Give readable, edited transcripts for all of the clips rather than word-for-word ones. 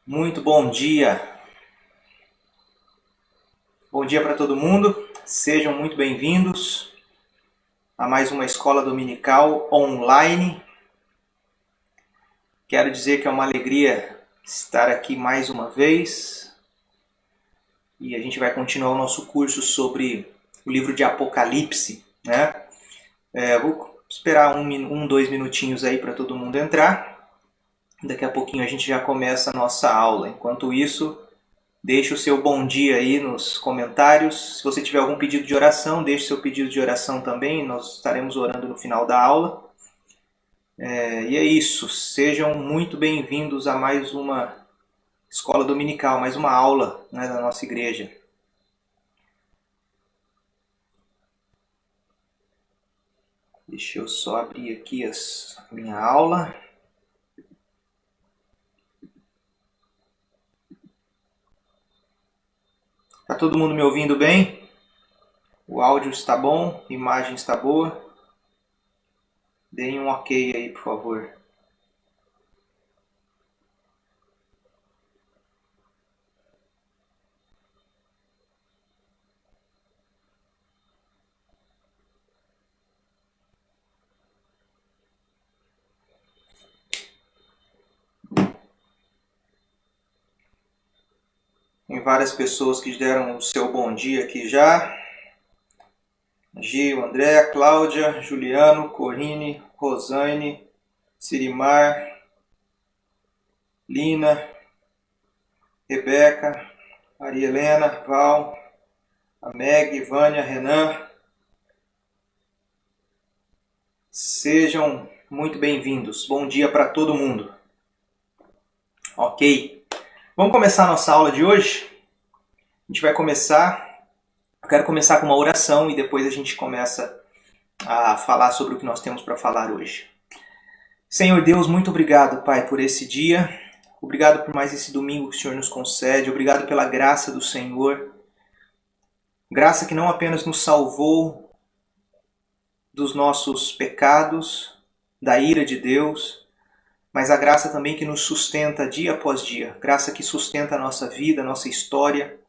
Muito bom dia. Bom dia para todo mundo. Sejam muito bem-vindos a mais uma escola dominical online. Quero dizer que é uma alegria estar aqui mais uma vez. E a gente vai continuar o nosso curso sobre o livro de Apocalipse, né? Vou esperar 2 minutinhos aí para todo mundo entrar. Daqui a pouquinho a gente já começa a nossa aula. Enquanto isso, deixe o seu bom dia aí nos comentários. Se você tiver algum pedido de oração, deixe seu pedido de oração também. Nós estaremos orando no final da aula. E é isso. Sejam muito bem-vindos a mais uma escola dominical, mais uma aula, né, da nossa igreja. Deixa eu só abrir aqui a minha aula. Tá todo mundo me ouvindo bem? O áudio está bom? A imagem está boa? Deem um ok aí, por favor. Tem várias pessoas que deram o seu bom dia aqui já. Gil, André, Cláudia, Juliano, Corrine, Rosane, Sirimar, Lina, Rebeca, Maria Helena, Val, a Meg, Vânia, Renan. Sejam muito bem-vindos. Bom dia para todo mundo. Ok. Vamos começar a nossa aula de hoje? A gente vai começar... Eu quero começar com uma oração e depois a gente começa a falar sobre o que nós temos para falar hoje. Senhor Deus, muito obrigado, Pai, por esse dia. Obrigado por mais esse domingo que o Senhor nos concede. Obrigado pela graça do Senhor. Graça que não apenas nos salvou dos nossos pecados, da ira de Deus, mas a graça também que nos sustenta dia após dia. Graça que sustenta a nossa vida, a nossa história.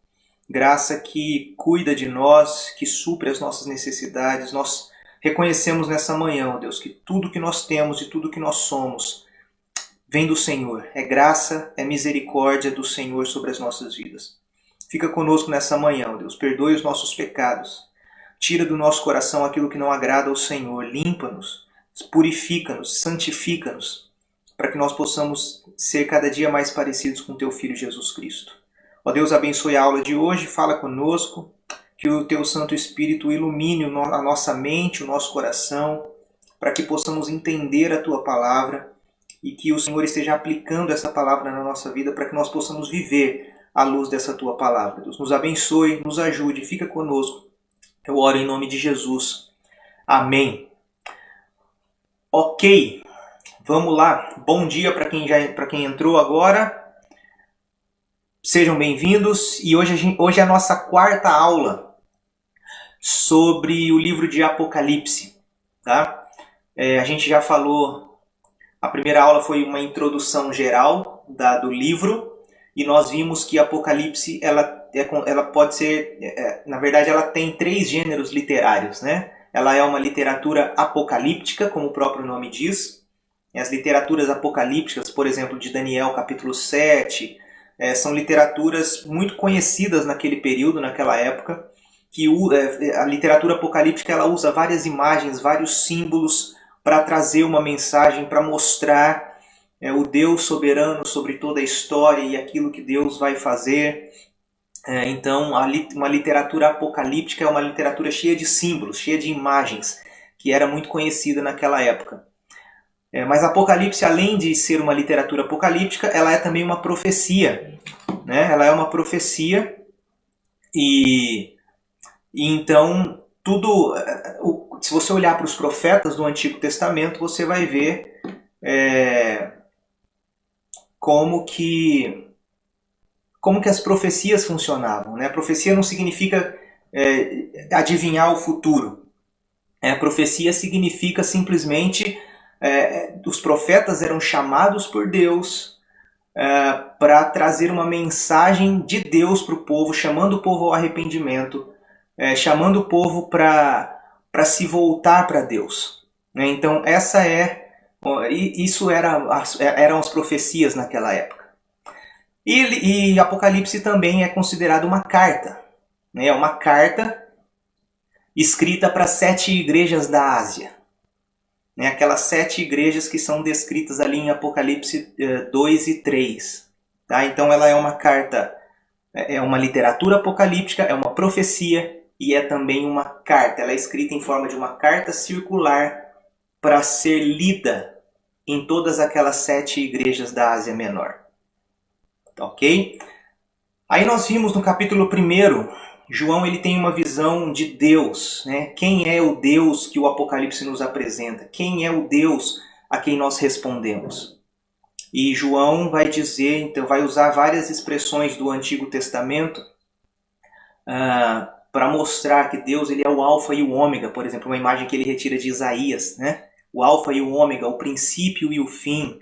Graça que cuida de nós, que supre as nossas necessidades. Nós reconhecemos nessa manhã, ó Deus, que tudo que nós temos e tudo que nós somos vem do Senhor. É graça, é misericórdia do Senhor sobre as nossas vidas. Fica conosco nessa manhã, ó Deus. Perdoe os nossos pecados. Tira do nosso coração aquilo que não agrada ao Senhor. Limpa-nos, purifica-nos, santifica-nos, para que nós possamos ser cada dia mais parecidos com Teu Filho Jesus Cristo. Ó Deus, abençoe a aula de hoje, fala conosco, que o Teu Santo Espírito ilumine a nossa mente, o nosso coração, para que possamos entender a Tua Palavra e que o Senhor esteja aplicando essa Palavra na nossa vida para que nós possamos viver à luz dessa Tua Palavra. Deus, nos abençoe, nos ajude, fica conosco. Eu oro em nome de Jesus. Amém. Ok, vamos lá. Bom dia para quem entrou agora. Sejam bem-vindos e hoje é a nossa quarta aula sobre o livro de Apocalipse. Tá? A gente já falou, a primeira aula foi uma introdução geral do livro e nós vimos que Apocalipse ela pode ser, na verdade ela tem 3 gêneros literários, né? Ela é uma literatura apocalíptica, como o próprio nome diz. As literaturas apocalípticas, por exemplo, de Daniel capítulo 7... são literaturas muito conhecidas naquele período, naquela época, que a literatura apocalíptica ela usa várias imagens, vários símbolos para trazer uma mensagem, para mostrar o Deus soberano sobre toda a história e aquilo que Deus vai fazer. Então, uma literatura apocalíptica é uma literatura cheia de símbolos, cheia de imagens, que era muito conhecida naquela época. Mas Apocalipse, além de ser uma literatura apocalíptica, ela é também uma profecia. Né? Ela é uma profecia e então, se você olhar para os profetas do Antigo Testamento, você vai ver como que as profecias funcionavam. Né? Profecia não significa adivinhar o futuro. Profecia significa simplesmente... os profetas eram chamados por Deus para trazer uma mensagem de Deus para o povo, chamando o povo ao arrependimento, chamando o povo para se voltar para Deus. Né? Então isso eram as profecias naquela época. E Apocalipse também é considerado uma carta. Né? É uma carta escrita para 7 igrejas da Ásia. Né? Aquelas 7 igrejas que são descritas ali em Apocalipse 2 e 3. Tá? Então ela é uma carta, é uma literatura apocalíptica, é uma profecia e é também uma carta. Ela é escrita em forma de uma carta circular para ser lida em todas aquelas 7 igrejas da Ásia Menor. Ok? Aí nós vimos no capítulo 1, João ele tem uma visão de Deus. Né? Quem é o Deus que o Apocalipse nos apresenta? Quem é o Deus a quem nós respondemos? E João vai dizer, então vai usar várias expressões do Antigo Testamento para mostrar que Deus ele é o alfa e o ômega. Por exemplo, uma imagem que ele retira de Isaías. Né? O alfa e o ômega, o princípio e o fim.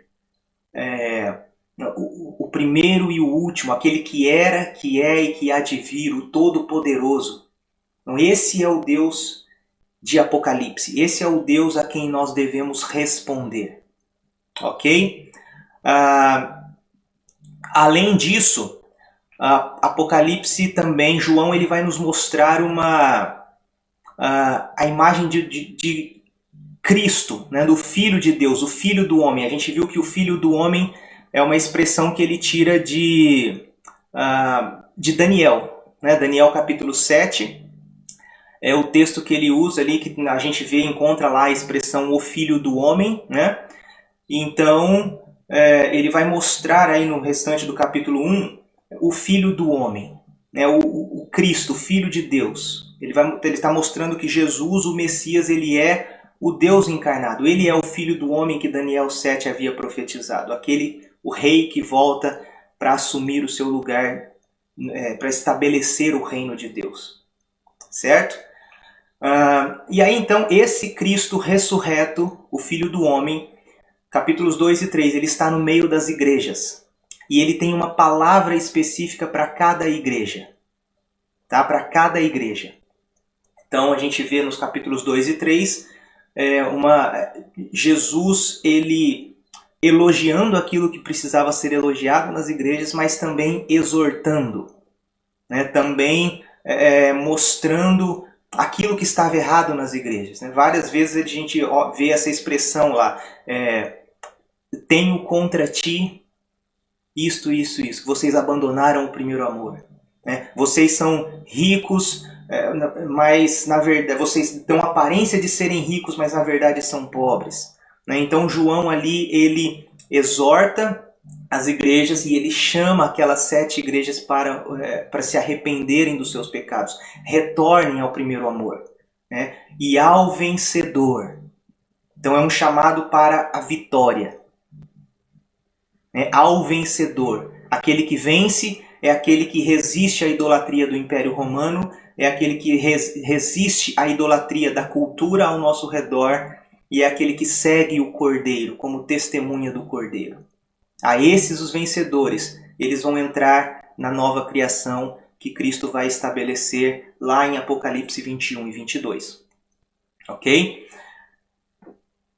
O primeiro e o último, aquele que era, que é e que há de vir, o Todo-Poderoso. Então, esse é o Deus de Apocalipse. Esse é o Deus a quem nós devemos responder. Ok? Além disso, Apocalipse também, João ele vai nos mostrar a imagem de Cristo, né, do Filho de Deus, o Filho do Homem. A gente viu que o Filho do Homem é uma expressão que ele tira de Daniel. Né? Daniel capítulo 7 é o texto que ele usa ali, que a gente encontra lá a expressão o Filho do Homem. Né? Então, ele vai mostrar aí no restante do capítulo 1 o Filho do Homem, né? o Cristo, o Filho de Deus. Ele está mostrando que Jesus, o Messias, ele é o Deus encarnado. Ele é o Filho do Homem que Daniel 7 havia profetizado. O rei que volta para assumir o seu lugar, para estabelecer o reino de Deus. Certo? E aí então, esse Cristo ressurreto, o Filho do Homem, capítulos 2 e 3, ele está no meio das igrejas. E ele tem uma palavra específica para cada igreja. Tá? Para cada igreja. Então a gente vê nos capítulos 2 e 3, Jesus, ele elogiando aquilo que precisava ser elogiado nas igrejas, mas também exortando, né? Também mostrando aquilo que estava errado nas igrejas. Né? Várias vezes a gente vê essa expressão lá, tenho contra ti isto, vocês abandonaram o primeiro amor. Né? Vocês são ricos, mas na verdade vocês dão aparência de serem ricos, mas na verdade são pobres. Então João ali, ele exorta as igrejas e ele chama aquelas 7 igrejas para se arrependerem dos seus pecados. Retornem ao primeiro amor. Né? E ao vencedor. Então é um chamado para a vitória. Né? Ao vencedor. Aquele que vence é aquele que resiste à idolatria do Império Romano, é aquele que resiste à idolatria da cultura ao nosso redor, e é aquele que segue o Cordeiro, como testemunha do Cordeiro. A esses, os vencedores, eles vão entrar na nova criação que Cristo vai estabelecer lá em Apocalipse 21 e 22. Ok?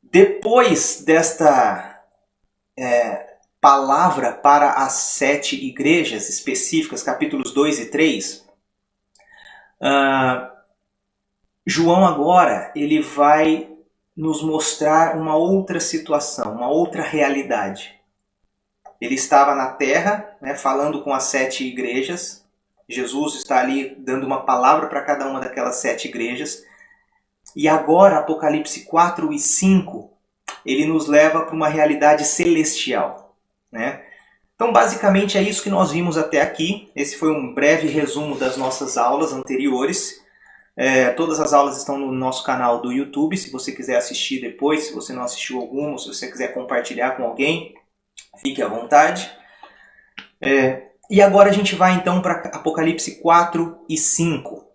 Depois desta palavra para as 7 igrejas específicas, capítulos 2 e 3, João agora ele vai nos mostrar uma outra situação, uma outra realidade. Ele estava na terra, né, falando com as 7 igrejas. Jesus está ali dando uma palavra para cada uma daquelas 7 igrejas. E agora, Apocalipse 4 e 5, ele nos leva para uma realidade celestial. Né? Então, basicamente, é isso que nós vimos até aqui. Esse foi um breve resumo das nossas aulas anteriores. Todas as aulas estão no nosso canal do YouTube, se você quiser assistir depois, se você não assistiu alguma, se você quiser compartilhar com alguém, fique à vontade. E agora a gente vai então para Apocalipse 4 e 5.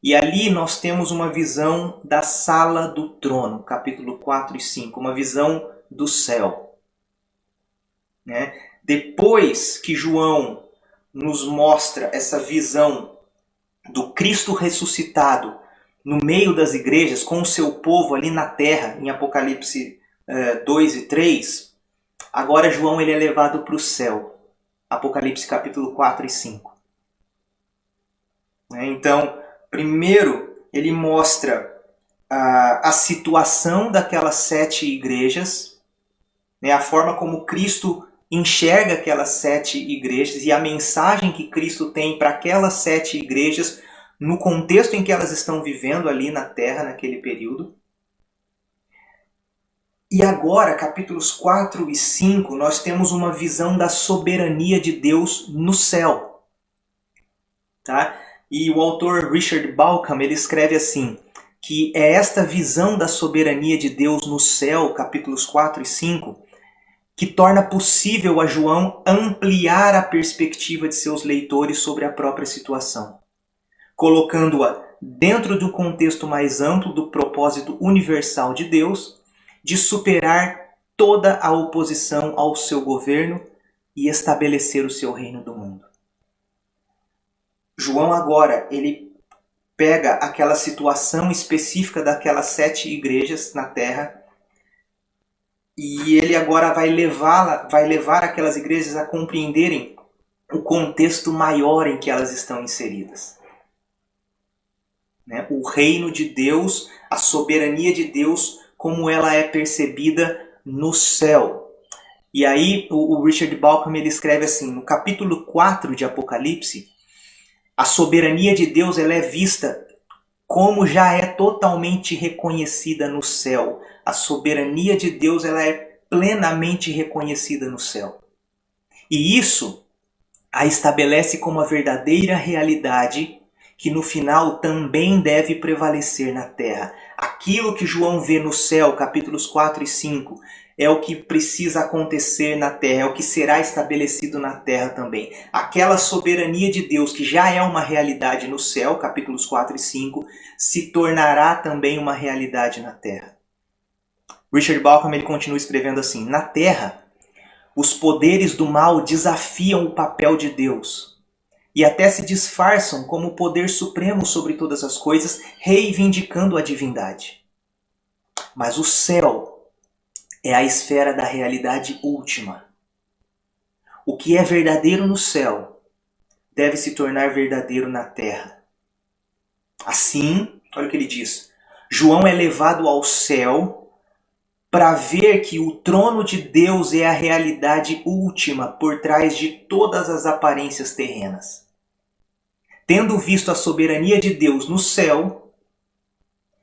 E ali nós temos uma visão da sala do trono, capítulo 4 e 5, uma visão do céu. Né? Depois que João nos mostra essa visão do Cristo ressuscitado no meio das igrejas, com o seu povo ali na terra, em Apocalipse 2 e 3, agora João ele é levado para o céu. Apocalipse capítulo 4 e 5. Então, primeiro ele mostra a situação daquelas 7 igrejas, a forma como Cristo enxerga aquelas 7 igrejas e a mensagem que Cristo tem para aquelas 7 igrejas no contexto em que elas estão vivendo ali na terra naquele período. E agora, capítulos 4 e 5, nós temos uma visão da soberania de Deus no céu. Tá? E o autor Richard Bauckham, ele escreve assim, que é esta visão da soberania de Deus no céu, capítulos 4 e 5, que torna possível a João ampliar a perspectiva de seus leitores sobre a própria situação, colocando-a dentro do contexto mais amplo do propósito universal de Deus, de superar toda a oposição ao seu governo e estabelecer o seu reino do mundo. João agora, ele pega aquela situação específica daquelas 7 igrejas na terra e ele agora vai levar aquelas igrejas a compreenderem o contexto maior em que elas estão inseridas. O reino de Deus, a soberania de Deus, como ela é percebida no céu. E aí o Richard Bauckham ele escreve assim, no capítulo 4 de Apocalipse, a soberania de Deus ela é vista como já é totalmente reconhecida no céu. A soberania de Deus ela é plenamente reconhecida no céu. E isso a estabelece como a verdadeira realidade que no final também deve prevalecer na terra. Aquilo que João vê no céu, capítulos 4 e 5, é o que precisa acontecer na terra, é o que será estabelecido na terra também. Aquela soberania de Deus que já é uma realidade no céu, capítulos 4 e 5, se tornará também uma realidade na terra. Richard Bauckham ele continua escrevendo assim, na terra, os poderes do mal desafiam o papel de Deus e até se disfarçam como o poder supremo sobre todas as coisas, reivindicando a divindade. Mas o céu é a esfera da realidade última. O que é verdadeiro no céu deve se tornar verdadeiro na terra. Assim, olha o que ele diz, João é levado ao céu para ver que o trono de Deus é a realidade última por trás de todas as aparências terrenas. Tendo visto a soberania de Deus no céu,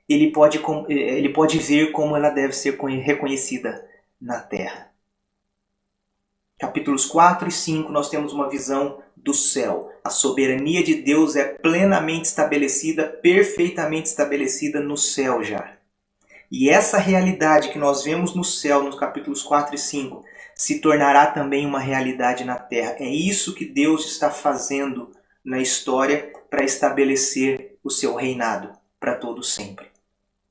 ele pode ver como ela deve ser reconhecida na terra. Capítulos 4 e 5 nós temos uma visão do céu. A soberania de Deus é plenamente estabelecida, perfeitamente estabelecida no céu já. E essa realidade que nós vemos no céu, nos capítulos 4 e 5, se tornará também uma realidade na terra. É isso que Deus está fazendo na história para estabelecer o seu reinado para todo sempre.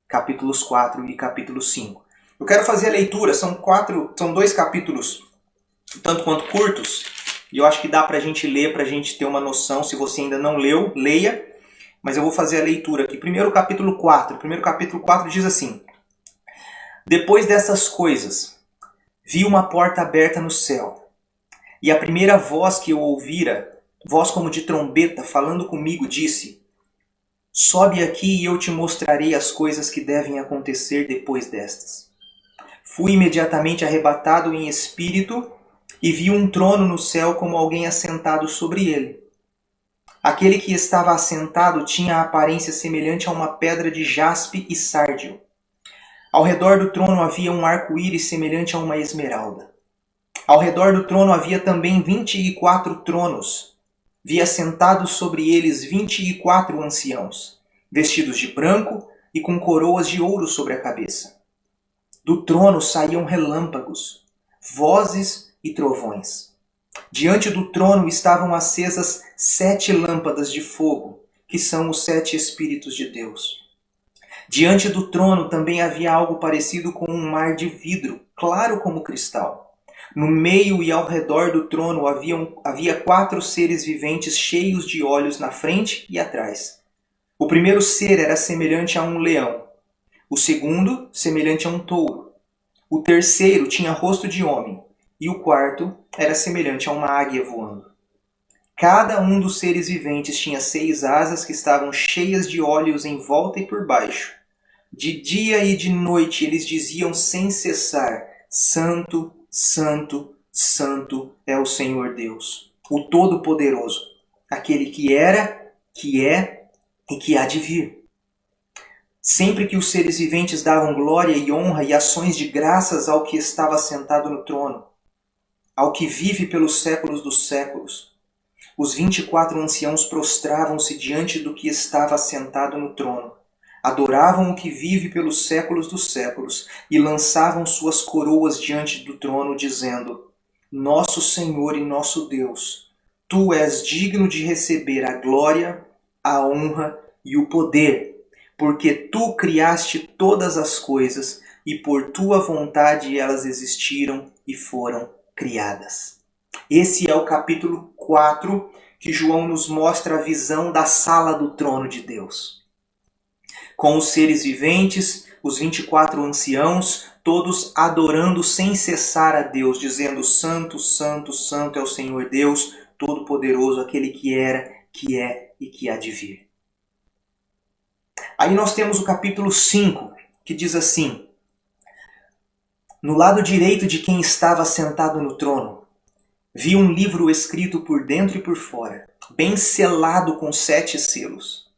Capítulos 4 e capítulo 5. Eu quero fazer a leitura, são 2 capítulos tanto quanto curtos, e eu acho que dá para a gente ler, para a gente ter uma noção. Se você ainda não leu, leia, mas eu vou fazer a leitura aqui. Primeiro capítulo 4. Primeiro capítulo 4 diz assim: Depois dessas coisas, vi uma porta aberta no céu, e a primeira voz que eu ouvira, voz como de trombeta, falando comigo, disse: Sobe aqui e eu te mostrarei as coisas que devem acontecer depois destas. Fui imediatamente arrebatado em espírito e vi um trono no céu como alguém assentado sobre ele. Aquele que estava assentado tinha a aparência semelhante a uma pedra de jaspe e sárdio. Ao redor do trono havia um arco-íris semelhante a uma esmeralda. Ao redor do trono havia também 24 tronos. Vi assentados sobre eles 24 anciãos, vestidos de branco e com coroas de ouro sobre a cabeça. Do trono saíam relâmpagos, vozes e trovões. Diante do trono estavam acesas 7 lâmpadas de fogo, que são os 7 Espíritos de Deus. Diante do trono também havia algo parecido com um mar de vidro, claro como cristal. No meio e ao redor do trono havia 4 seres viventes cheios de olhos na frente e atrás. O primeiro ser era semelhante a um leão, o segundo semelhante a um touro, o terceiro tinha rosto de homem, e o quarto era semelhante a uma águia voando. Cada um dos seres viventes tinha 6 asas que estavam cheias de olhos em volta e por baixo. De dia e de noite eles diziam sem cessar: Santo, Santo, Santo é o Senhor Deus, o Todo-Poderoso, aquele que era, que é e que há de vir. Sempre que os seres viventes davam glória e honra e ações de graças ao que estava sentado no trono, ao que vive pelos séculos dos séculos, os 24 anciãos prostravam-se diante do que estava sentado no trono, adoravam o que vive pelos séculos dos séculos e lançavam suas coroas diante do trono, dizendo: Nosso Senhor e nosso Deus, Tu és digno de receber a glória, a honra e o poder, porque Tu criaste todas as coisas e por Tua vontade elas existiram e foram criadas. Esse é o capítulo 4 que João nos mostra a visão da sala do trono de Deus. Com os seres viventes, os 24 anciãos, todos adorando sem cessar a Deus, dizendo: Santo, Santo, Santo é o Senhor Deus, Todo-Poderoso, aquele que era, que é e que há de vir. Aí nós temos o capítulo 5, que diz assim: No lado direito de quem estava sentado no trono, vi um livro escrito por dentro e por fora, bem selado com 7 selos.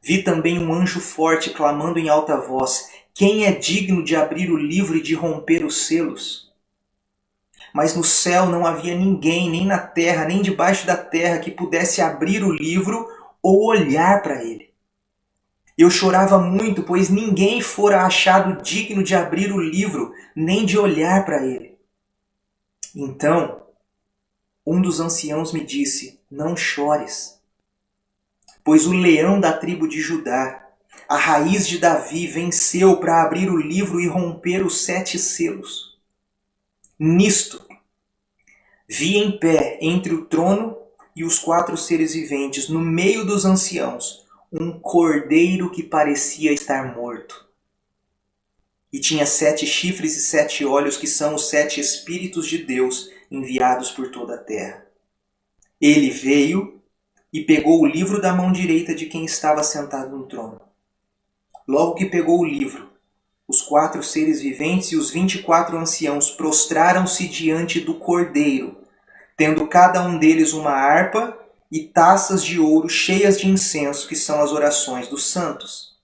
Vi também um anjo forte clamando em alta voz: Quem é digno de abrir o livro e de romper os selos? Mas no céu não havia ninguém, nem na terra, nem debaixo da terra, que pudesse abrir o livro ou olhar para ele. Eu chorava muito, pois ninguém fora achado digno de abrir o livro, nem de olhar para ele. Então, um dos anciãos me disse: Não chores, pois o leão da tribo de Judá, a raiz de Davi, venceu para abrir o livro e romper os 7 selos. Nisto, vi em pé entre o trono e os 4 seres viventes, no meio dos anciãos, um cordeiro que parecia estar morto. E tinha 7 chifres e 7 olhos, que são os 7 Espíritos de Deus enviados por toda a terra. Ele veio e pegou o livro da mão direita de quem estava sentado no trono. Logo que pegou o livro, os 4 seres viventes e os 24 anciãos prostraram-se diante do cordeiro, tendo cada um deles uma harpa e taças de ouro cheias de incenso, que são as orações dos santos.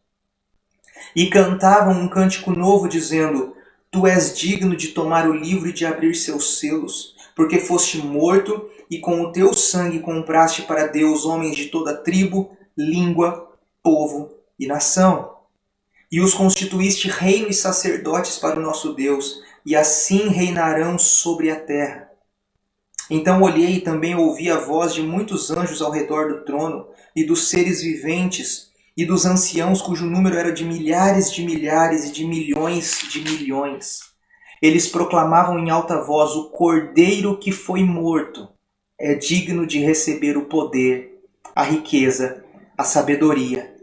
E cantavam um cântico novo, dizendo: Tu és digno de tomar o livro e de abrir seus selos, porque foste morto e com o teu sangue compraste para Deus homens de toda tribo, língua, povo e nação. E os constituíste reino e sacerdotes para o nosso Deus, e assim reinarão sobre a terra. Então olhei e também ouvi a voz de muitos anjos ao redor do trono, e dos seres viventes, e dos anciãos, cujo número era de milhares e de milhões. Eles proclamavam em alta voz: O cordeiro que foi morto é digno de receber o poder, a riqueza, a sabedoria,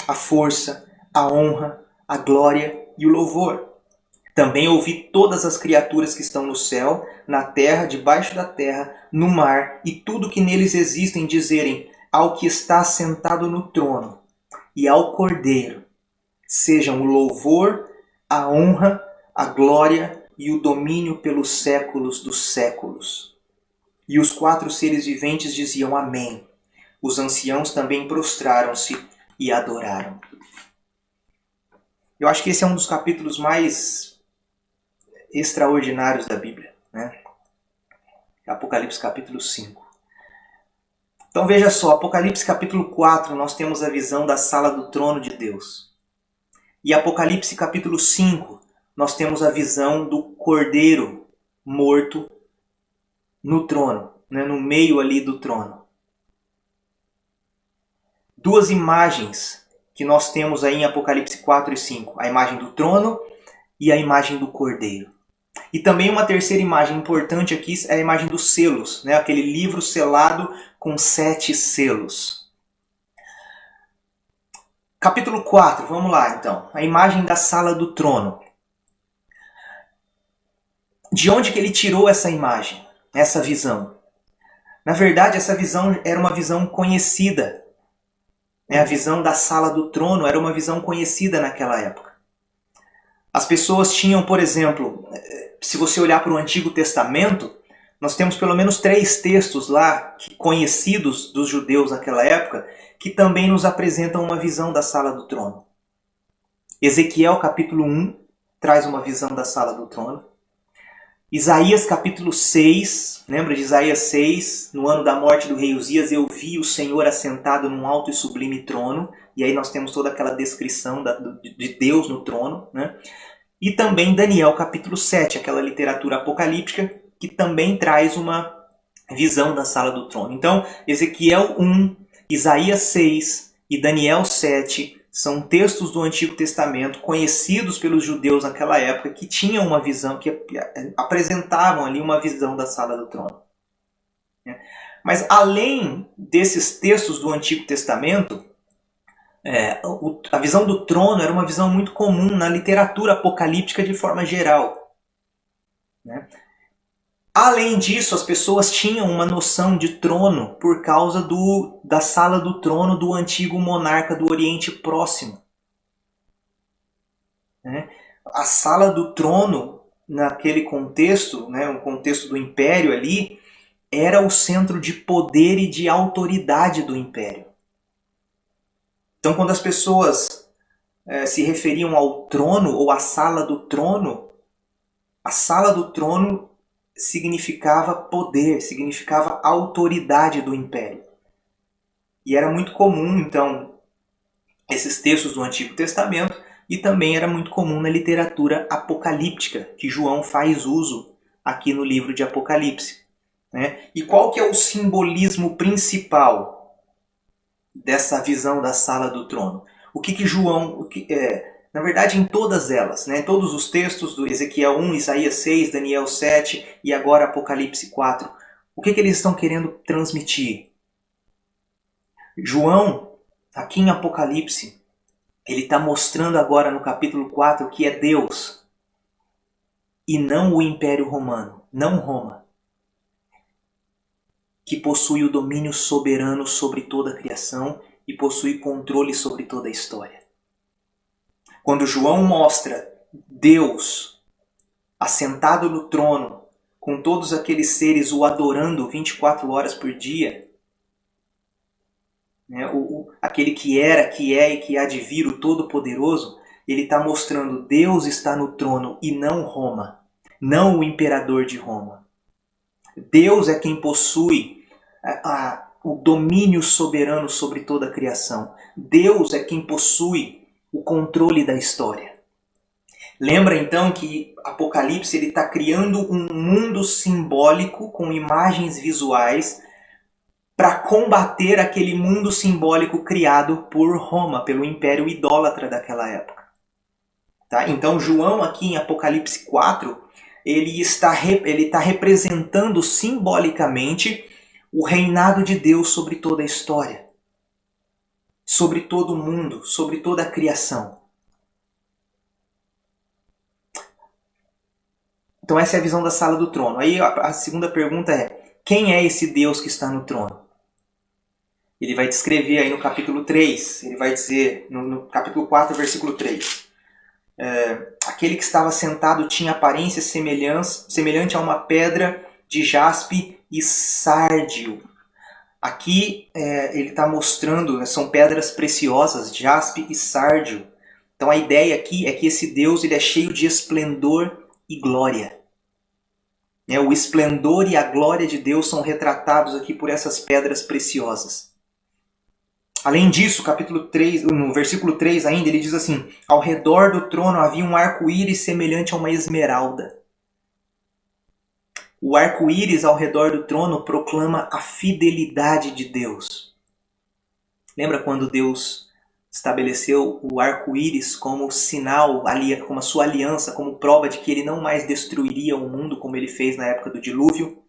a força, a honra, a glória e o louvor. Também ouvi todas as criaturas que estão no céu, na terra, debaixo da terra, no mar e tudo que neles existem dizerem ao que está sentado no trono e ao Cordeiro: sejam o louvor, a honra, a glória e o domínio pelos séculos dos séculos. E os 4 seres viventes diziam: Amém. Os anciãos também prostraram-se e adoraram. Eu acho que esse é um dos capítulos mais extraordinários da Bíblia, né? Apocalipse capítulo 5. Então veja só, Apocalipse capítulo 4, nós temos a visão da sala do trono de Deus. E Apocalipse capítulo 5, nós temos a visão do cordeiro morto no trono, né? No meio ali do trono. 2 imagens que nós temos aí em Apocalipse 4 e 5. A imagem do trono e a imagem do cordeiro. E também uma terceira imagem importante aqui é a imagem dos selos, né? Aquele livro selado com 7 selos. Capítulo 4, vamos lá então. A imagem da sala do trono. De onde que ele tirou essa imagem, essa visão? Na verdade, essa visão era uma visão conhecida. A visão da sala do trono era uma visão conhecida naquela época. As pessoas tinham, por exemplo, se você olhar para o Antigo Testamento, nós temos pelo menos 3 textos lá conhecidos dos judeus naquela época que também nos apresentam uma visão da sala do trono. Ezequiel capítulo 1 traz uma visão da sala do trono. Isaías capítulo 6, lembra de Isaías 6? No ano da morte do rei Uzias, eu vi o Senhor assentado num alto e sublime trono. E aí nós temos toda aquela descrição de Deus no trono, né? E também Daniel capítulo 7, aquela literatura apocalíptica, que também traz uma visão da sala do trono. Então, Ezequiel 1, Isaías 6 e Daniel 7 são textos do Antigo Testamento conhecidos pelos judeus naquela época que tinham uma visão, que apresentavam ali uma visão da sala do trono. Mas além desses textos do Antigo Testamento, a visão do trono era uma visão muito comum na literatura apocalíptica de forma geral. Além disso, as pessoas tinham uma noção de trono por causa da sala do trono do antigo monarca do Oriente Próximo. A sala do trono, naquele contexto, o contexto do império ali, era o centro de poder e de autoridade do império. Então, quando as pessoas se referiam ao trono ou à sala do trono, a sala do trono significava poder, significava autoridade do império. E era muito comum, então, esses textos do Antigo Testamento, e também era muito comum na literatura apocalíptica, que João faz uso aqui no livro de Apocalipse. E qual que é o simbolismo principal dessa visão da sala do trono? O que João... Na verdade, em todas elas, todos os textos do Ezequiel 1, Isaías 6, Daniel 7 e agora Apocalipse 4, o que eles estão querendo transmitir? João, aqui em Apocalipse, ele está mostrando agora no capítulo 4 que é Deus e não o Império Romano, não Roma, que possui o domínio soberano sobre toda a criação e possui controle sobre toda a história. Quando João mostra Deus assentado no trono, com todos aqueles seres o adorando 24 horas por dia, aquele que era, que é e que há de vir, o Todo-Poderoso, ele está mostrando Deus está no trono e não Roma, não o imperador de Roma. Deus é quem possui o domínio soberano sobre toda a criação. Deus é quem possui o controle da história. Lembra então que Apocalipse está criando um mundo simbólico com imagens visuais para combater aquele mundo simbólico criado por Roma, pelo império idólatra daquela época. Tá? Então João aqui em Apocalipse 4, ele está representando simbolicamente o reinado de Deus sobre toda a história, sobre todo o mundo, sobre toda a criação. Então essa é a visão da sala do trono. Aí a segunda pergunta é, quem é esse Deus que está no trono? Ele vai descrever aí no capítulo 3, ele vai dizer, no capítulo 4, versículo 3. Aquele que estava sentado tinha aparência semelhante a uma pedra de jaspe e sárdio. Aqui ele está mostrando, são pedras preciosas, jaspe e sárdio. Então a ideia aqui é que esse Deus ele é cheio de esplendor e glória. O esplendor e a glória de Deus são retratados aqui por essas pedras preciosas. Além disso, capítulo 3, no versículo 3 ainda, ele diz assim: ao redor do trono havia um arco-íris semelhante a uma esmeralda. O arco-íris ao redor do trono proclama a fidelidade de Deus. Lembra quando Deus estabeleceu o arco-íris como sinal, como a sua aliança, como prova de que ele não mais destruiria o mundo como ele fez na época do dilúvio.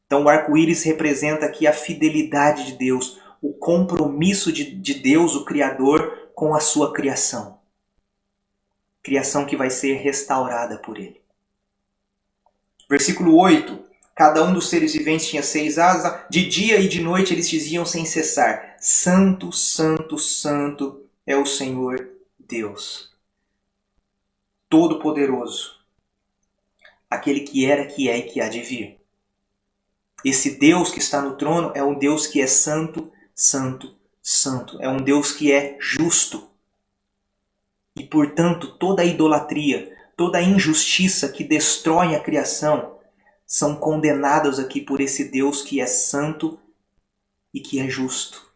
Então o arco-íris representa aqui a fidelidade de Deus, o compromisso de Deus, o Criador, com a sua criação. Criação que vai ser restaurada por ele. Versículo 8. Cada um dos seres viventes tinha 6 asas. De dia e de noite eles diziam sem cessar: Santo, Santo, Santo é o Senhor Deus Todo-Poderoso, aquele que era, que é e que há de vir. Esse Deus que está no trono é um Deus que é santo, santo, santo. É um Deus que é justo. E, portanto, toda a idolatria, toda a injustiça que destrói a criação são condenadas aqui por esse Deus que é santo e que é justo.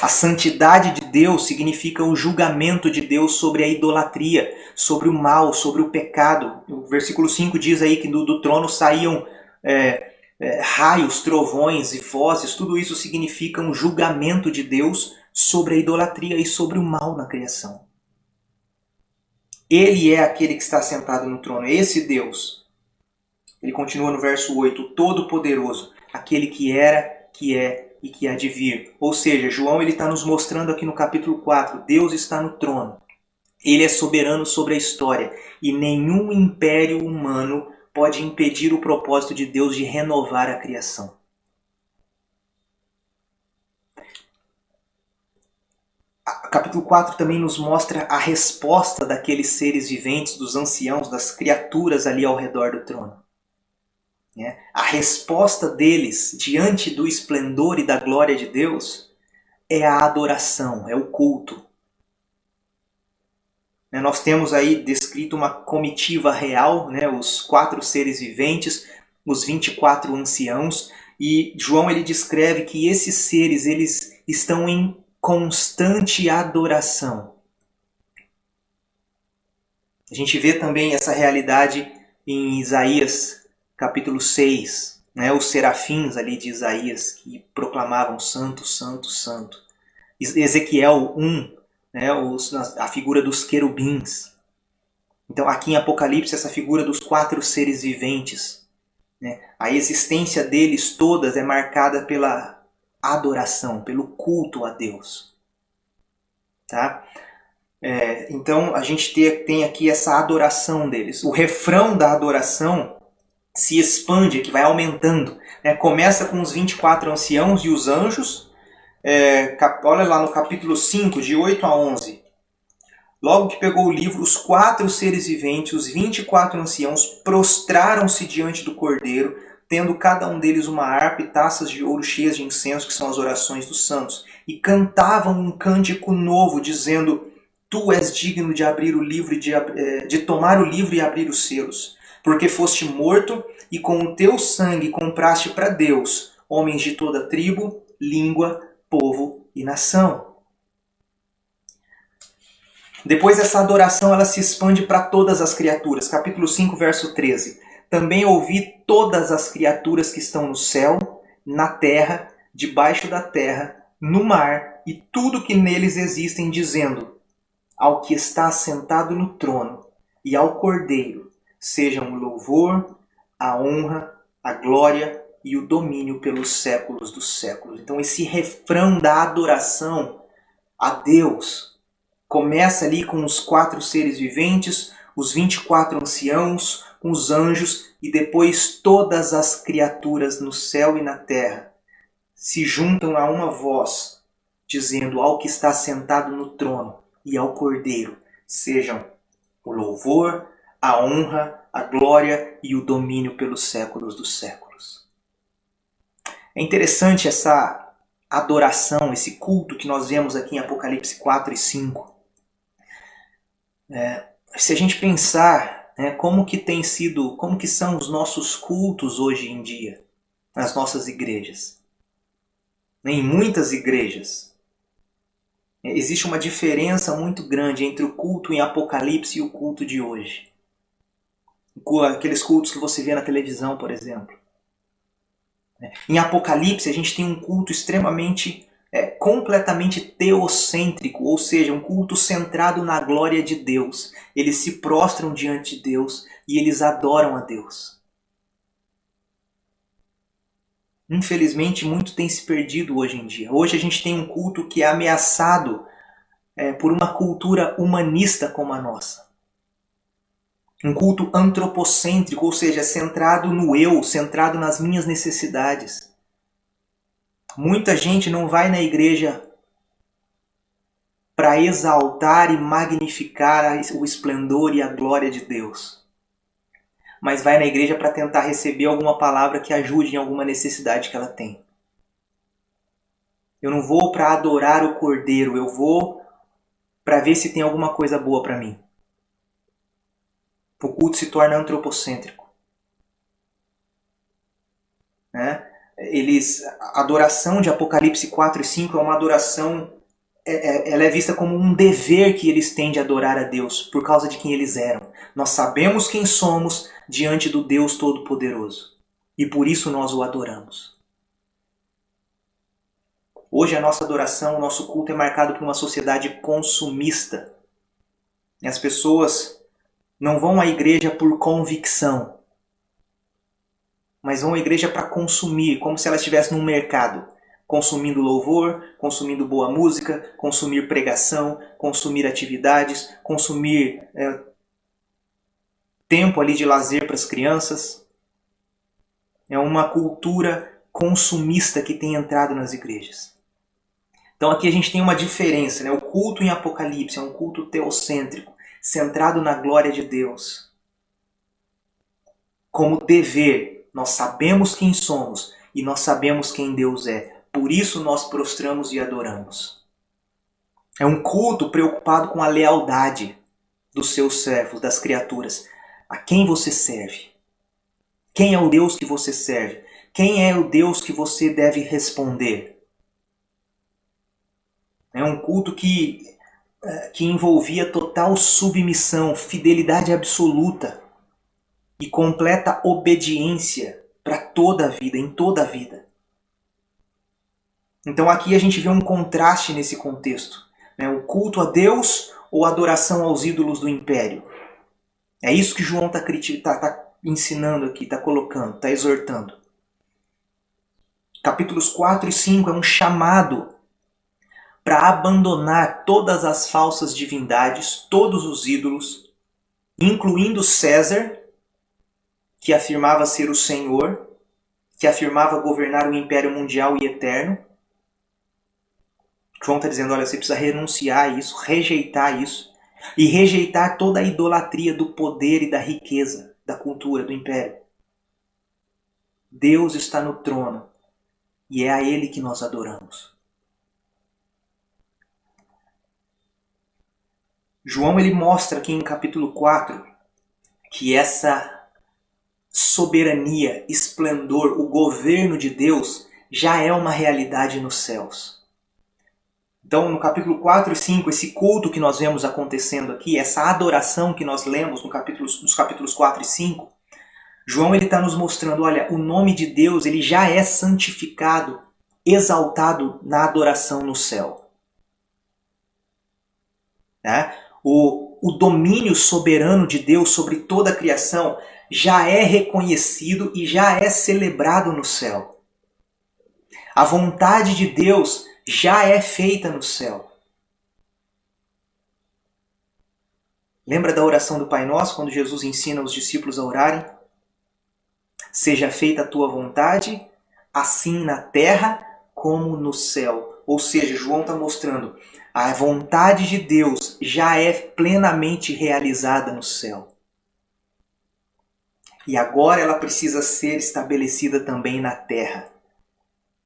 A santidade de Deus significa o julgamento de Deus sobre a idolatria, sobre o mal, sobre o pecado. O versículo 5 diz aí que do trono saíam raios, trovões e vozes. Tudo isso significa um julgamento de Deus sobre a idolatria e sobre o mal na criação. Ele é aquele que está sentado no trono, esse Deus. Ele continua no verso 8, o Todo-Poderoso, aquele que era, que é e que há de vir. Ou seja, João está nos mostrando aqui no capítulo 4, Deus está no trono. Ele é soberano sobre a história e nenhum império humano pode impedir o propósito de Deus de renovar a criação. O capítulo 4 também nos mostra a resposta daqueles seres viventes, dos anciãos, das criaturas ali ao redor do trono. A resposta deles diante do esplendor e da glória de Deus é a adoração, é o culto. Nós temos aí descrito uma comitiva real, os 4 seres viventes, os 24 anciãos, e João ele descreve que esses seres eles estão em constante adoração. A gente vê também essa realidade em Isaías capítulo 6, os serafins ali de Isaías que proclamavam santo, santo, santo. Ezequiel 1, a figura dos querubins. Então aqui em Apocalipse essa figura dos 4 seres viventes. A existência deles todas é marcada pela adoração, pelo culto a Deus. Tá? Então a gente tem aqui essa adoração deles. O refrão da adoração se expande, que vai aumentando. Começa com os 24 anciãos e os anjos. Olha lá no capítulo 5, de 8 a 11. Logo que pegou o livro, os 4 seres viventes, os 24 anciãos, prostraram-se diante do Cordeiro, tendo cada um deles uma harpa e taças de ouro cheias de incenso, que são as orações dos santos. E cantavam um cântico novo, dizendo: Tu és digno de abrir o livro, de tomar o livro e abrir os selos. Porque foste morto e com o teu sangue compraste para Deus homens de toda tribo, língua, povo e nação. Depois essa adoração ela se expande para todas as criaturas. Capítulo 5, verso 13. Também ouvi todas as criaturas que estão no céu, na terra, debaixo da terra, no mar e tudo que neles existem, dizendo: Ao que está sentado no trono e ao Cordeiro sejam o louvor, a honra, a glória e o domínio pelos séculos dos séculos. Então esse refrão da adoração a Deus começa ali com os 4 seres viventes, os 24 anciãos, com os anjos e depois todas as criaturas no céu e na terra se juntam a uma voz, dizendo ao que está sentado no trono e ao Cordeiro sejam o louvor, a honra, a glória e o domínio pelos séculos dos séculos. É interessante essa adoração, esse culto que nós vemos aqui em Apocalipse 4 e 5. Se a gente pensar como que são os nossos cultos hoje em dia, nas nossas igrejas. Em muitas igrejas, existe uma diferença muito grande entre o culto em Apocalipse e o culto de hoje. Aqueles cultos que você vê na televisão, por exemplo. Em Apocalipse a gente tem um culto extremamente completamente teocêntrico, ou seja, um culto centrado na glória de Deus. Eles se prostram diante de Deus e eles adoram a Deus. Infelizmente, muito tem se perdido hoje em dia. Hoje a gente tem um culto que é ameaçado por uma cultura humanista como a nossa. Um culto antropocêntrico, ou seja, centrado no eu, centrado nas minhas necessidades. Muita gente não vai na igreja para exaltar e magnificar o esplendor e a glória de Deus, mas vai na igreja para tentar receber alguma palavra que ajude em alguma necessidade que ela tem. Eu não vou para adorar o Cordeiro, eu vou para ver se tem alguma coisa boa para mim. O culto se torna antropocêntrico. A adoração de Apocalipse 4 e 5 é uma adoração, ela é vista como um dever que eles têm de adorar a Deus por causa de quem eles eram. Nós sabemos quem somos diante do Deus Todo-Poderoso e por isso nós o adoramos. Hoje a nossa adoração, o nosso culto é marcado por uma sociedade consumista. E as pessoas não vão à igreja por convicção, mas vão à igreja para consumir, como se elas estivessem num mercado. Consumindo louvor, consumindo boa música, consumir pregação, consumir atividades, consumir tempo ali de lazer para as crianças. É uma cultura consumista que tem entrado nas igrejas. Então aqui a gente tem uma diferença, O culto em Apocalipse é um culto teocêntrico, centrado na glória de Deus. Como dever, nós sabemos quem somos e nós sabemos quem Deus é. Por isso nós prostramos e adoramos. É um culto preocupado com a lealdade dos seus servos, das criaturas. A quem você serve? Quem é o Deus que você serve? Quem é o Deus que você deve responder? É um culto que envolvia total submissão, fidelidade absoluta e completa obediência para toda a vida, em toda a vida. Então aqui a gente vê um contraste nesse contexto. O culto a Deus ou a adoração aos ídolos do império. É isso que João está ensinando aqui, está colocando, está exortando. Capítulos 4 e 5 é um chamado para abandonar todas as falsas divindades, todos os ídolos, incluindo César, que afirmava ser o Senhor, que afirmava governar o império mundial e eterno. João está dizendo, olha, você precisa renunciar a isso, rejeitar isso, e rejeitar toda a idolatria do poder e da riqueza, da cultura, do império. Deus está no trono, e é a Ele que nós adoramos. João ele mostra aqui em capítulo 4 que essa soberania, esplendor, o governo de Deus já é uma realidade nos céus. Então, no capítulo 4 e 5, esse culto que nós vemos acontecendo aqui, essa adoração que nós lemos nos capítulos 4 e 5, João está nos mostrando, olha, o nome de Deus ele já é santificado, exaltado na adoração no céu. O domínio soberano de Deus sobre toda a criação já é reconhecido e já é celebrado no céu. A vontade de Deus já é feita no céu. Lembra da oração do Pai Nosso, quando Jesus ensina os discípulos a orarem? Seja feita a tua vontade, assim na terra como no céu. Ou seja, João está mostrando, a vontade de Deus já é plenamente realizada no céu. E agora ela precisa ser estabelecida também na terra.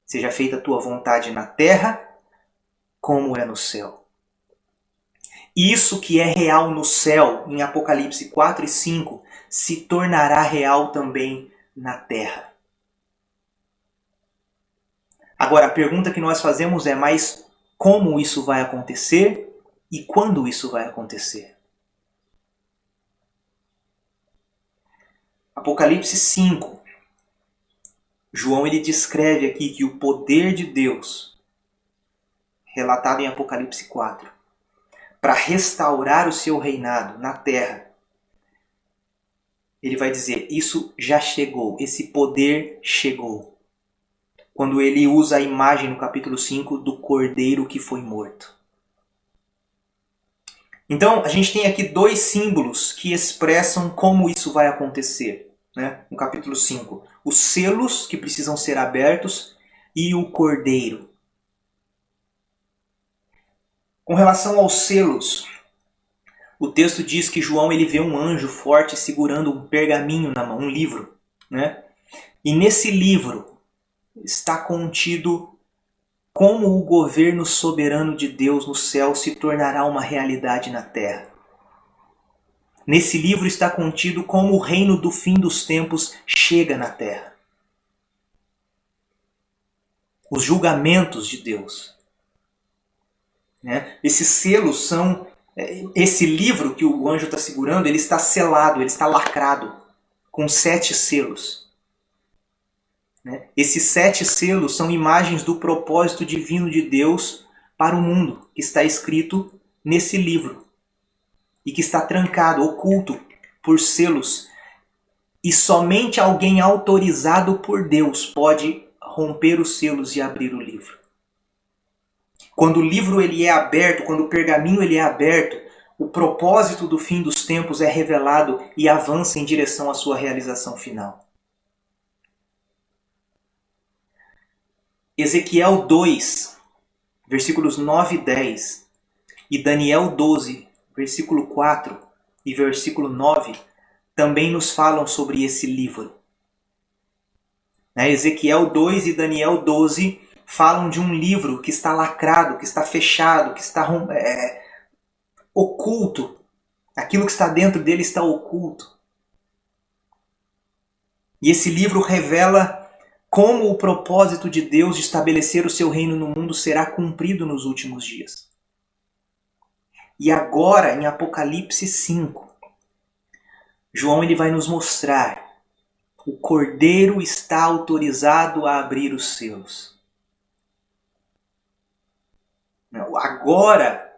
Seja feita a tua vontade na terra, como é no céu. Isso que é real no céu, em Apocalipse 4 e 5, se tornará real também na terra. Agora, a pergunta que nós fazemos é, mas como isso vai acontecer e quando isso vai acontecer? Apocalipse 5. João ele descreve aqui que o poder de Deus relatado em Apocalipse 4, para restaurar o seu reinado na terra, ele vai dizer, isso já chegou, esse poder chegou. Quando ele usa a imagem no capítulo 5 do cordeiro que foi morto. Então, a gente tem aqui dois símbolos que expressam como isso vai acontecer, né? No capítulo 5. Os selos que precisam ser abertos e o cordeiro. Com relação aos selos, o texto diz que João ele vê um anjo forte segurando um pergaminho na mão, um livro, né? E nesse livro está contido como o governo soberano de Deus no céu se tornará uma realidade na terra. Nesse livro está contido como o reino do fim dos tempos chega na terra. Os julgamentos de Deus. Né? Esses selos são... Esse livro que o anjo está segurando, ele está selado, ele está lacrado, com 7 selos. Né? Esses 7 selos são imagens do propósito divino de Deus para o mundo, que está escrito nesse livro. E que está trancado, oculto por selos. E somente alguém autorizado por Deus pode romper os selos e abrir o livro. Quando o livro ele é aberto, quando o pergaminho ele é aberto, o propósito do fim dos tempos é revelado e avança em direção à sua realização final. Ezequiel 2, versículos 9 e 10, e Daniel 12, versículo 4 e versículo 9, também nos falam sobre esse livro. Ezequiel 2 e Daniel 12 falam de um livro que está lacrado, que está fechado, que está oculto. Aquilo que está dentro dele está oculto. E esse livro revela como o propósito de Deus de estabelecer o seu reino no mundo será cumprido nos últimos dias. E agora, em Apocalipse 5, João ele vai nos mostrar o Cordeiro está autorizado a abrir os selos. Agora,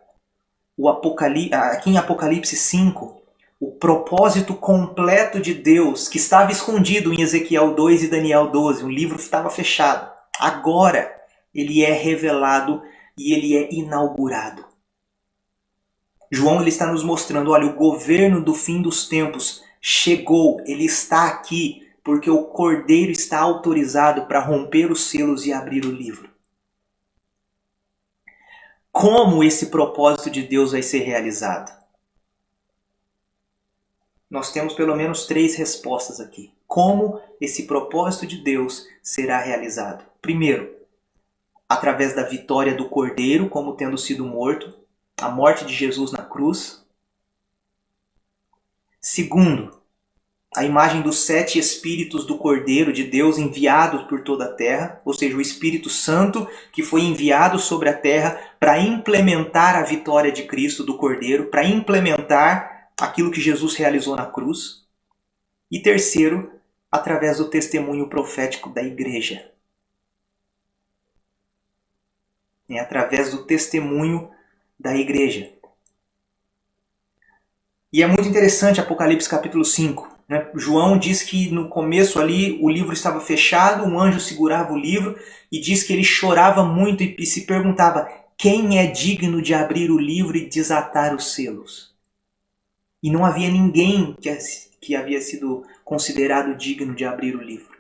aqui em Apocalipse 5, o propósito completo de Deus, que estava escondido em Ezequiel 2 e Daniel 12, o livro estava fechado. Agora, ele é revelado e ele é inaugurado. João ele está nos mostrando, olha, o governo do fim dos tempos chegou, ele está aqui, porque o Cordeiro está autorizado para romper os selos e abrir o livro. Como esse propósito de Deus vai ser realizado? Nós temos pelo menos 3 respostas aqui. Como esse propósito de Deus será realizado? Primeiro, através da vitória do Cordeiro, como tendo sido morto, a morte de Jesus na cruz. Segundo, a imagem dos 7 Espíritos do Cordeiro de Deus enviados por toda a terra, ou seja, o Espírito Santo que foi enviado sobre a terra para implementar a vitória de Cristo do Cordeiro, para implementar aquilo que Jesus realizou na cruz. E terceiro, através do testemunho profético da igreja. É através do testemunho da igreja. E é muito interessante Apocalipse capítulo 5. João diz que no começo ali o livro estava fechado, um anjo segurava o livro e diz que ele chorava muito e se perguntava: quem é digno de abrir o livro e desatar os selos? E não havia ninguém que havia sido considerado digno de abrir o livro.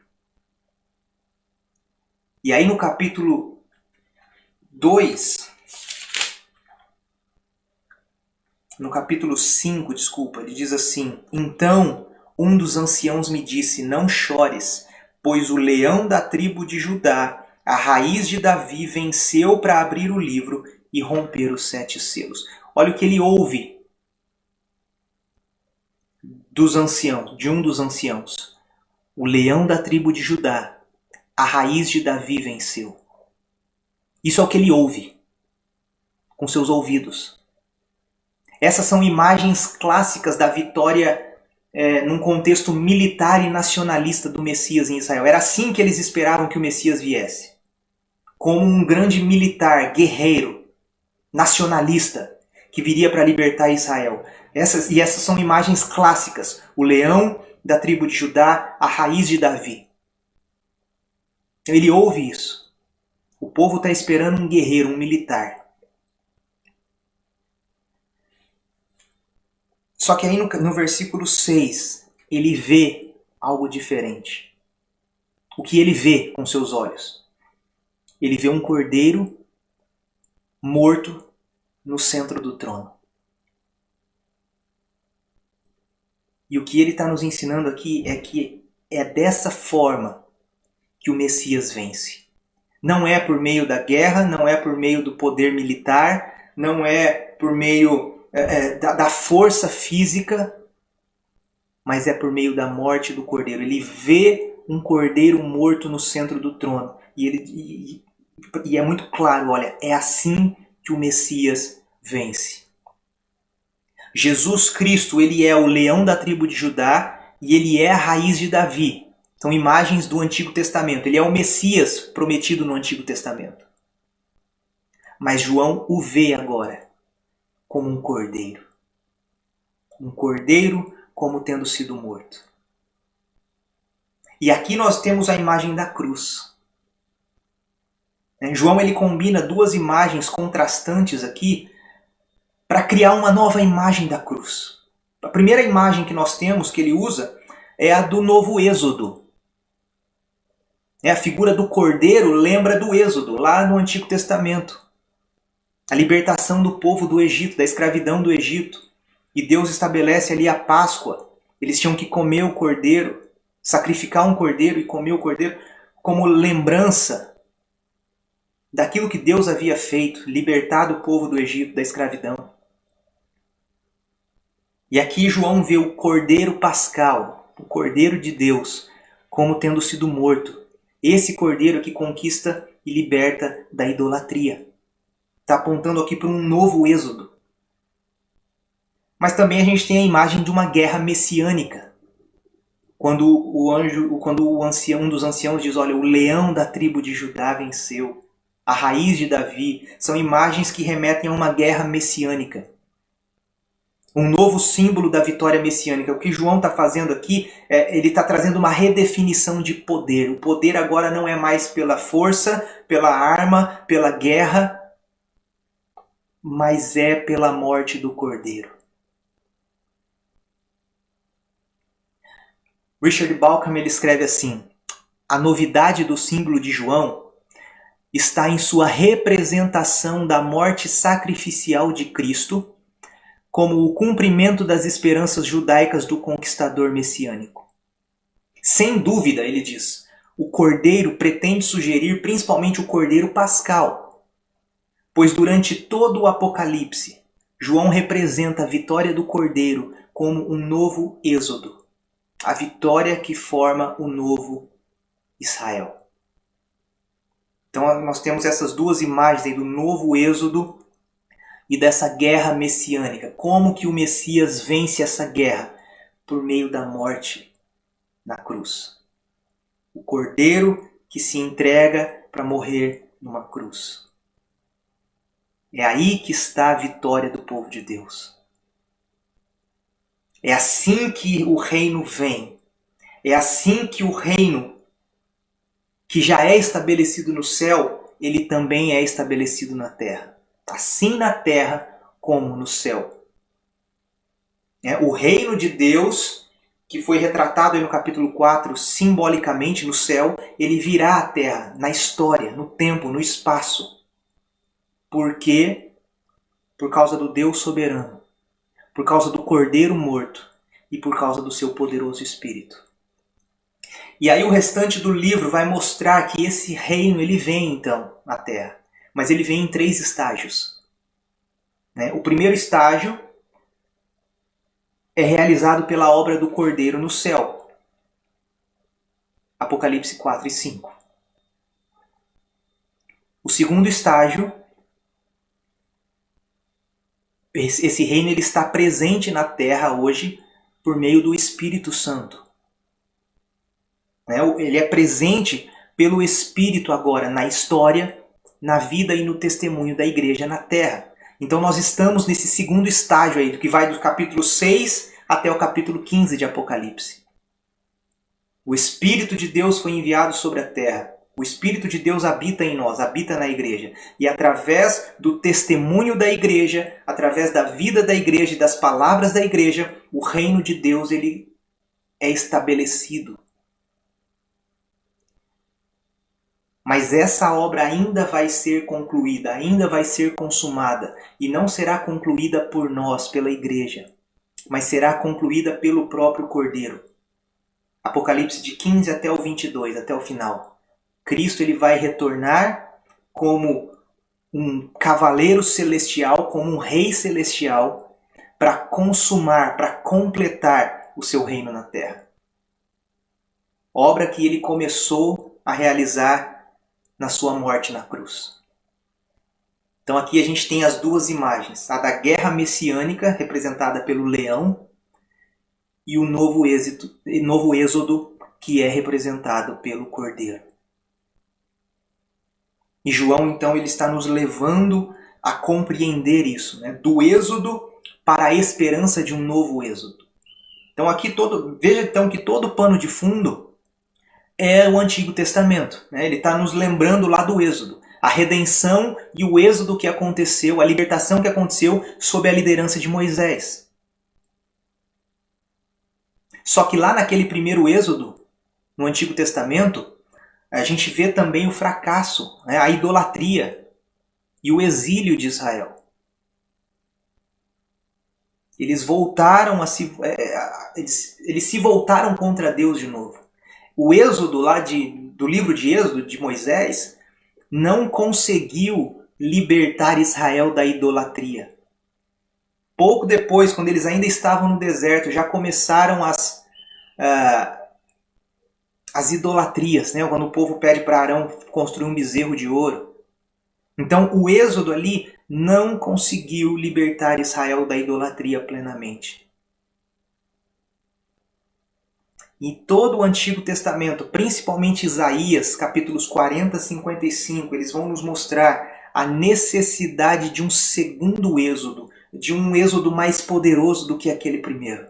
E aí no capítulo 2, no capítulo 5, ele diz assim: então um dos anciãos me disse, não chores, pois o leão da tribo de Judá, a raiz de Davi, venceu para abrir o livro e romper os 7 selos. Olha o que ele ouve dos anciãos, de um dos anciãos. O leão da tribo de Judá, a raiz de Davi, venceu. Isso é o que ele ouve com seus ouvidos. Essas são imagens clássicas da vitória num contexto militar e nacionalista do Messias em Israel. Era assim que eles esperavam que o Messias viesse. Como um grande militar, guerreiro, nacionalista que viria para libertar Israel. Essas são imagens clássicas. O leão da tribo de Judá, a raiz de Davi. Ele ouve isso. O povo está esperando um guerreiro, um militar. Só que aí no versículo 6, ele vê algo diferente. O que ele vê com seus olhos? Ele vê um cordeiro morto no centro do trono. E o que ele está nos ensinando aqui é que é dessa forma que o Messias vence. Não é por meio da guerra, não é por meio do poder militar, não é por meio da força física, mas é por meio da morte do cordeiro. Ele vê um cordeiro morto no centro do trono. E é muito claro, olha, é assim que o Messias vence. Jesus Cristo, ele é o leão da tribo de Judá e ele é a raiz de Davi. São imagens do Antigo Testamento. Ele é o Messias prometido no Antigo Testamento. Mas João o vê agora como um cordeiro. Um cordeiro como tendo sido morto. E aqui nós temos a imagem da cruz. João ele combina duas imagens contrastantes aqui para criar uma nova imagem da cruz. A primeira imagem que nós temos, que ele usa, é a do novo Êxodo. A figura do cordeiro lembra do Êxodo, lá no Antigo Testamento. A libertação do povo do Egito, da escravidão do Egito. E Deus estabelece ali a Páscoa. Eles tinham que comer o cordeiro, sacrificar um cordeiro e comer o cordeiro como lembrança daquilo que Deus havia feito, libertado o povo do Egito da escravidão. E aqui João vê o cordeiro pascal, o cordeiro de Deus, como tendo sido morto. Esse cordeiro que conquista e liberta da idolatria. Está apontando aqui para um novo êxodo. Mas também a gente tem a imagem de uma guerra messiânica. Quando um dos anciãos diz, olha, o leão da tribo de Judá venceu. A raiz de Davi. São imagens que remetem a uma guerra messiânica. Um novo símbolo da vitória messiânica. O que João está fazendo aqui, ele está trazendo uma redefinição de poder. O poder agora não é mais pela força, pela arma, pela guerra, mas é pela morte do cordeiro. Richard Bauckham ele escreve assim: a novidade do símbolo de João está em sua representação da morte sacrificial de Cristo como o cumprimento das esperanças judaicas do conquistador messiânico. Sem dúvida, ele diz, o cordeiro pretende sugerir principalmente o cordeiro pascal, pois durante todo o Apocalipse, João representa a vitória do cordeiro como um novo êxodo, a vitória que forma o novo Israel. Então nós temos essas duas imagens aí do novo êxodo e dessa guerra messiânica. Como que o Messias vence essa guerra? Por meio da morte na cruz. O cordeiro que se entrega para morrer numa cruz. É aí que está a vitória do povo de Deus. É assim que o reino vem. É assim que o reino que já é estabelecido no céu, ele também é estabelecido na terra. Assim na terra como no céu. O reino de Deus, que foi retratado aí no capítulo 4, simbolicamente no céu, ele virá à terra, na história, no tempo, no espaço. Por quê? Por causa do Deus soberano, por causa do Cordeiro morto e por causa do seu poderoso Espírito. E aí o restante do livro vai mostrar que esse reino ele vem então na terra. Mas ele vem em 3 estágios. O primeiro estágio é realizado pela obra do Cordeiro no céu. Apocalipse 4 e 5. O segundo estágio, esse reino ele está presente na terra hoje por meio do Espírito Santo. Ele é presente pelo Espírito agora na história, na vida e no testemunho da igreja na terra. Então nós estamos nesse segundo estágio aí, que vai do capítulo 6 até o capítulo 15 de Apocalipse. O Espírito de Deus foi enviado sobre a terra. O Espírito de Deus habita em nós, habita na igreja. E através do testemunho da igreja, através da vida da igreja e das palavras da igreja, o reino de Deus ele é estabelecido. Mas essa obra ainda vai ser concluída, ainda vai ser consumada. E não será concluída por nós, pela igreja, mas será concluída pelo próprio Cordeiro. Apocalipse de 15 até o 22, até o final. Cristo ele vai retornar como um cavaleiro celestial, como um rei celestial, para consumar, para completar o seu reino na terra. Obra que ele começou a realizar na sua morte na cruz. Então aqui a gente tem as duas imagens, a da guerra messiânica, representada pelo leão, e o novo êxodo, que é representado pelo Cordeiro. E João, então, ele está nos levando a compreender isso, né? Do êxodo para a esperança de um novo êxodo. Então aqui veja então que todo o pano de fundo é o Antigo Testamento, né? Ele está nos lembrando lá do êxodo. A redenção e o êxodo que aconteceu, a libertação que aconteceu sob a liderança de Moisés. Só que lá naquele primeiro êxodo, no Antigo Testamento, a gente vê também o fracasso, né? A idolatria e o exílio de Israel. Eles se voltaram contra Deus de novo. O êxodo lá do livro de Êxodo, de Moisés, não conseguiu libertar Israel da idolatria. Pouco depois, quando eles ainda estavam no deserto, já começaram as idolatrias, né? Quando o povo pede para Arão construir um bezerro de ouro. Então o êxodo ali não conseguiu libertar Israel da idolatria plenamente. Em todo o Antigo Testamento, principalmente Isaías, capítulos 40 a 55, eles vão nos mostrar a necessidade de um segundo êxodo, de um êxodo mais poderoso do que aquele primeiro.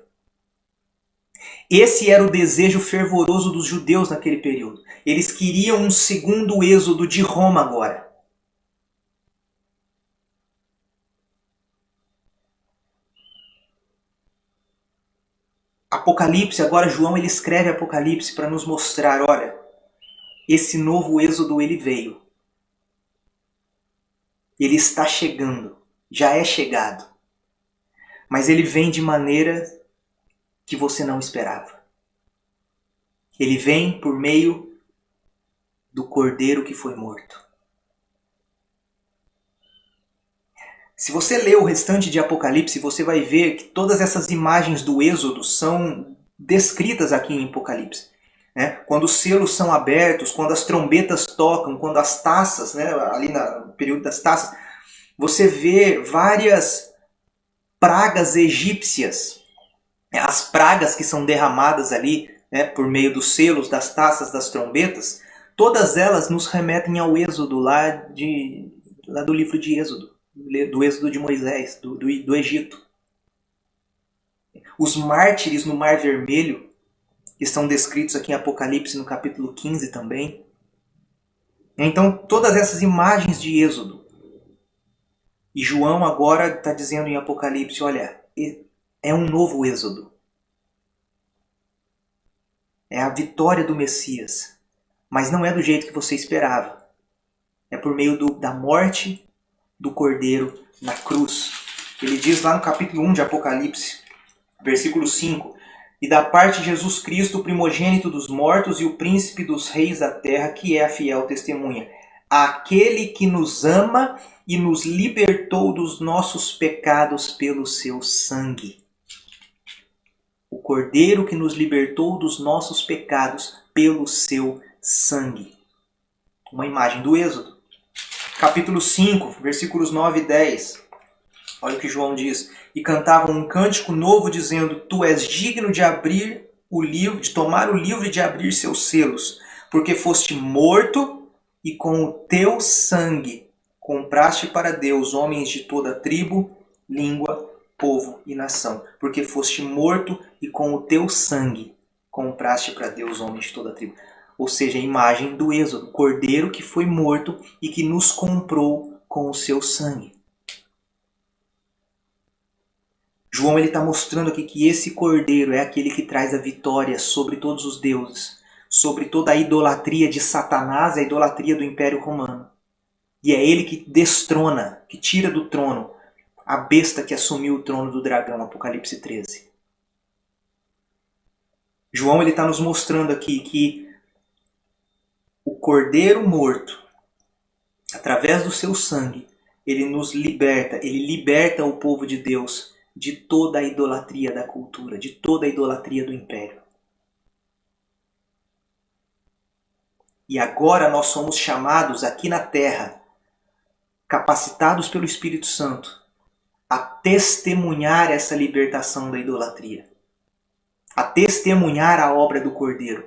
Esse era o desejo fervoroso dos judeus naquele período. Eles queriam um segundo êxodo de Roma agora. Apocalipse, agora João ele escreve Apocalipse para nos mostrar, olha, esse novo êxodo ele veio. Ele está chegando, já é chegado. Mas ele vem de maneira que você não esperava. Ele vem por meio do Cordeiro que foi morto. Se você ler o restante de Apocalipse, você vai ver que todas essas imagens do Êxodo são descritas aqui em Apocalipse. Né? Quando os selos são abertos, quando as trombetas tocam, quando as taças, né, ali no período das taças, você vê várias pragas egípcias. As pragas que são derramadas ali, né, por meio dos selos, das taças, das trombetas, todas elas nos remetem ao Êxodo lá do livro de Êxodo. Do êxodo de Moisés, do Egito. Os mártires no Mar Vermelho, que estão descritos aqui em Apocalipse no capítulo 15 também. Então, todas essas imagens de êxodo. E João agora está dizendo em Apocalipse, olha, é um novo êxodo. É a vitória do Messias. Mas não é do jeito que você esperava. É por meio da morte do Cordeiro na cruz. Ele diz lá no capítulo 1 de Apocalipse, versículo 5, e da parte de Jesus Cristo, o primogênito dos mortos e o príncipe dos reis da terra, que é a fiel testemunha, aquele que nos ama e nos libertou dos nossos pecados pelo seu sangue. O Cordeiro que nos libertou dos nossos pecados pelo seu sangue. Uma imagem do Êxodo. Capítulo 5, versículos 9 e 10. Olha o que João diz. E cantavam um cântico novo, dizendo: Tu és digno de abrir o livro, de tomar o livro e de abrir seus selos, porque foste morto e com o teu sangue compraste para Deus homens de toda tribo, língua, povo e nação, porque foste morto e com o teu sangue compraste para Deus homens de toda tribo. Ou seja, a imagem do Êxodo, o cordeiro que foi morto e que nos comprou com o seu sangue. João está mostrando aqui que esse cordeiro é aquele que traz a vitória sobre todos os deuses, sobre toda a idolatria de Satanás, a idolatria do Império Romano. E é ele que destrona, que tira do trono a besta que assumiu o trono do dragão, Apocalipse 13. João está nos mostrando aqui que o cordeiro morto, através do seu sangue, ele nos liberta, ele liberta o povo de Deus de toda a idolatria da cultura, de toda a idolatria do império. E agora nós somos chamados aqui na terra, capacitados pelo Espírito Santo, a testemunhar essa libertação da idolatria, a testemunhar a obra do Cordeiro,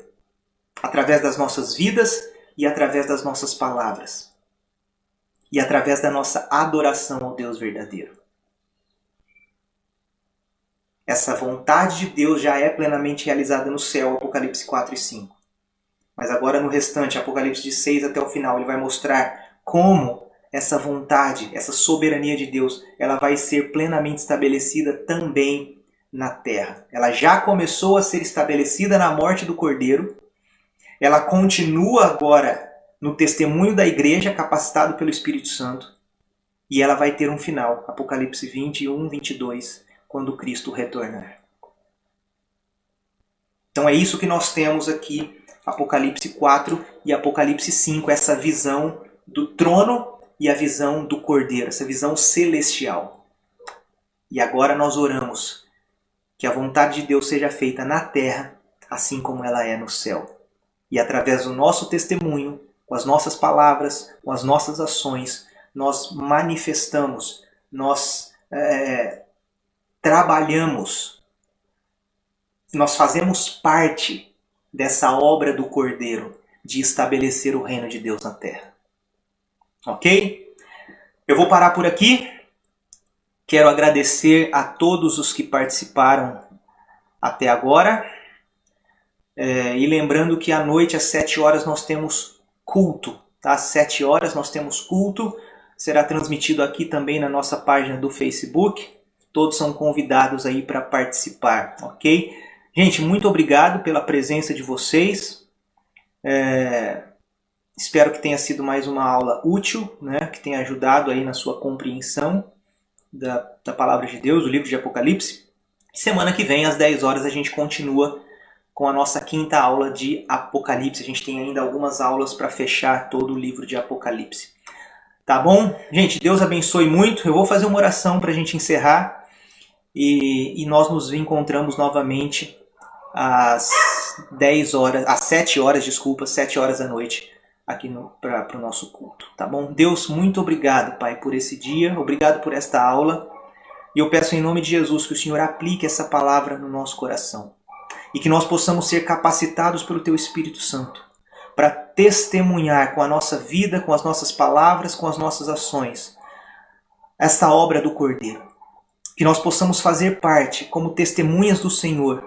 através das nossas vidas e através das nossas palavras, e através da nossa adoração ao Deus verdadeiro. Essa vontade de Deus já é plenamente realizada no céu, Apocalipse 4 e 5. Mas agora no restante, Apocalipse de 6 até o final, ele vai mostrar como essa vontade, essa soberania de Deus, ela vai ser plenamente estabelecida também na terra. Ela já começou a ser estabelecida na morte do Cordeiro. Ela continua agora no testemunho da igreja, capacitado pelo Espírito Santo. E ela vai ter um final, Apocalipse 21, 22, quando Cristo retornar. Então é isso que nós temos aqui, Apocalipse 4 e Apocalipse 5, essa visão do trono e a visão do Cordeiro, essa visão celestial. E agora nós oramos que a vontade de Deus seja feita na terra, assim como ela é no céu. E através do nosso testemunho, com as nossas palavras, com as nossas ações, nós manifestamos, nós trabalhamos, nós fazemos parte dessa obra do Cordeiro de estabelecer o reino de Deus na terra. Ok? Eu vou parar por aqui. Quero agradecer a todos os que participaram até agora. E lembrando que à noite, às 7 horas, nós temos culto. Tá? Às 7 horas nós temos culto. Será transmitido aqui também na nossa página do Facebook. Todos são convidados aí para participar, ok? Gente, muito obrigado pela presença de vocês. Espero que tenha sido mais uma aula útil, né? Que tenha ajudado aí na sua compreensão da palavra de Deus, do livro de Apocalipse. Semana que vem, às 10 horas, a gente continua com a nossa 5ª aula de Apocalipse. A gente tem ainda algumas aulas para fechar todo o livro de Apocalipse. Tá bom? Gente, Deus abençoe muito. Eu vou fazer uma oração para a gente encerrar. E nós nos encontramos novamente às 7 horas da noite, aqui para o nosso culto. Tá bom? Deus, muito obrigado, Pai, por esse dia. Obrigado por esta aula. E eu peço em nome de Jesus que o Senhor aplique essa palavra no nosso coração. E que nós possamos ser capacitados pelo Teu Espírito Santo para testemunhar com a nossa vida, com as nossas palavras, com as nossas ações, essa obra do Cordeiro. Que nós possamos fazer parte, como testemunhas do Senhor,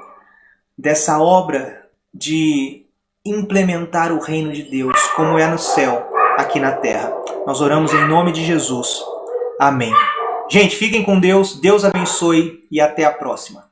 dessa obra de implementar o reino de Deus, como é no céu, aqui na terra. Nós oramos em nome de Jesus. Amém. Gente, fiquem com Deus. Deus abençoe e até a próxima.